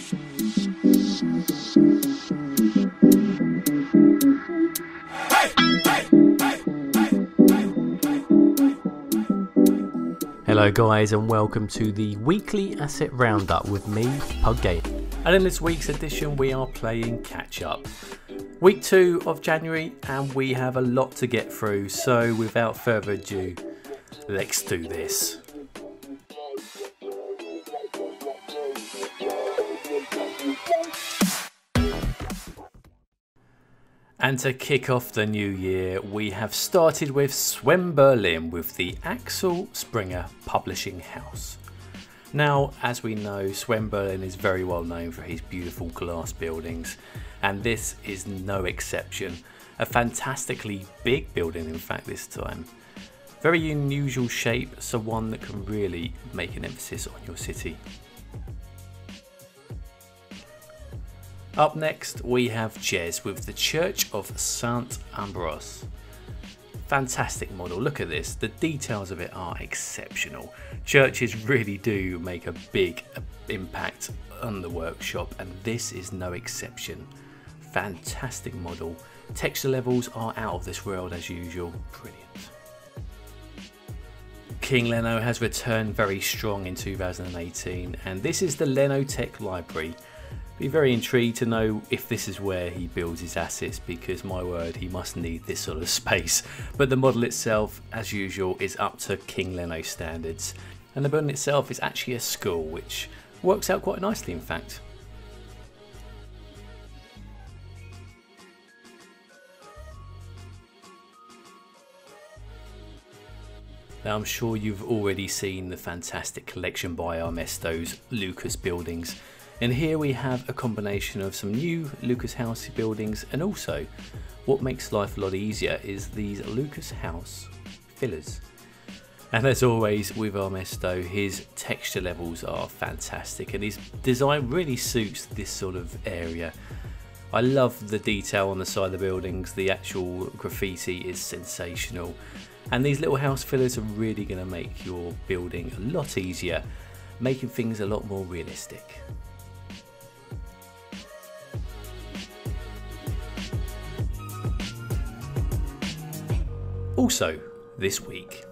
Hello guys and welcome to the weekly asset roundup with me, PugGaming. And in this week's edition we are playing catch up. Week 2 of January and we have a lot to get through, so without further ado, let's do this. And to kick off the new year, we have started with Swem Berlin with the Axel Springer Publishing House. Now, as we know, Swem Berlin is very well known for his beautiful glass buildings, and this is no exception. A fantastically big building, in fact, this time. Very unusual shape, so one that can really make an emphasis on your city. Up next we have Jez with the Church of Saint Ambrose. Fantastic model, look at this, the details of it are exceptional. Churches really do make a big impact on the workshop and this is no exception. Fantastic model, texture levels are out of this world as usual, brilliant. King Leno has returned very strong in 2018 and this is the Leno Tech Library. Be very intrigued to know if this is where he builds his assets, because my word, he must need this sort of space. But the model itself, as usual, is up to King Leno standards. And the building itself is actually a school, which works out quite nicely in fact. Now I'm sure you've already seen the fantastic collection by Armesto's Lucas buildings. And here we have a combination of some new Lucas House buildings, and also what makes life a lot easier is these Lucas House fillers. And as always with Armesto, his texture levels are fantastic and his design really suits this sort of area. I love the detail on the side of the buildings, the actual graffiti is sensational, and these little house fillers are really going to make your building a lot easier, making things a lot more realistic. Also, this week.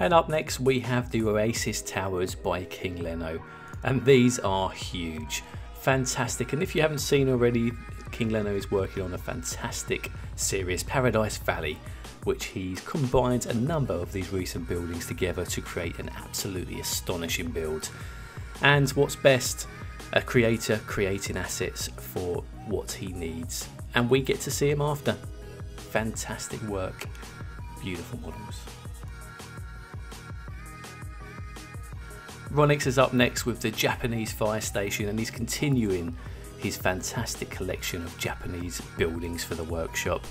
And up next we have the Oasis Towers by King Leno, and these are huge, fantastic. And if you haven't seen already, King Leno is working on a fantastic series, Paradise Valley, which he's combined a number of these recent buildings together to create an absolutely astonishing build. And what's best, a creator creating assets for what he needs, and we get to see him after. Fantastic work, beautiful models. Ronix is up next with the Japanese fire station, and he's continuing his fantastic collection of Japanese buildings for the workshop.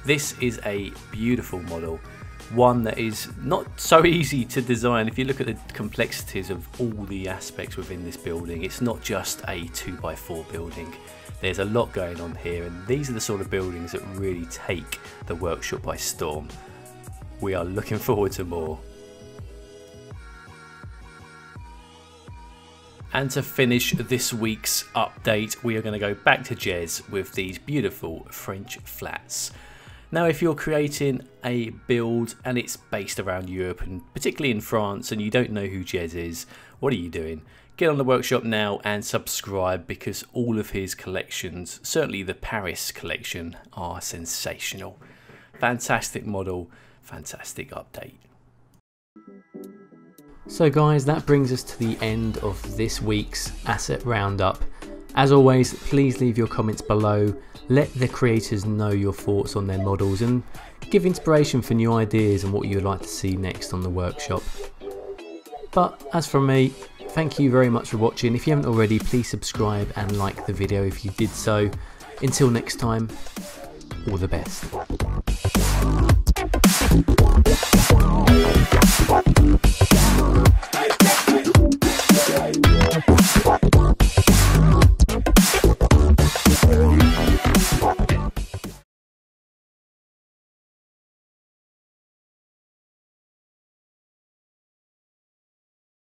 This is a beautiful model, one that is not so easy to design. If you look at the complexities of all the aspects within this building, it's not just a 2x4 building. There's a lot going on here, and these are the sort of buildings that really take the workshop by storm. We are looking forward to more. And to finish this week's update, we are going to go back to Jez with these beautiful French flats. Now, if you're creating a build and it's based around Europe, and particularly in France, and you don't know who Jez is, what are you doing? Get on the workshop now and subscribe, because all of his collections, certainly the Paris collection, are sensational. Fantastic model, fantastic update. So guys, that brings us to the end of this week's asset roundup. As always, please leave your comments below, let the creators know your thoughts on their models, and give inspiration for new ideas and what you would like to see next on the workshop. But as for me, thank you very much for watching. If you haven't already, please subscribe and like the video if you did so. Until next time, all the best.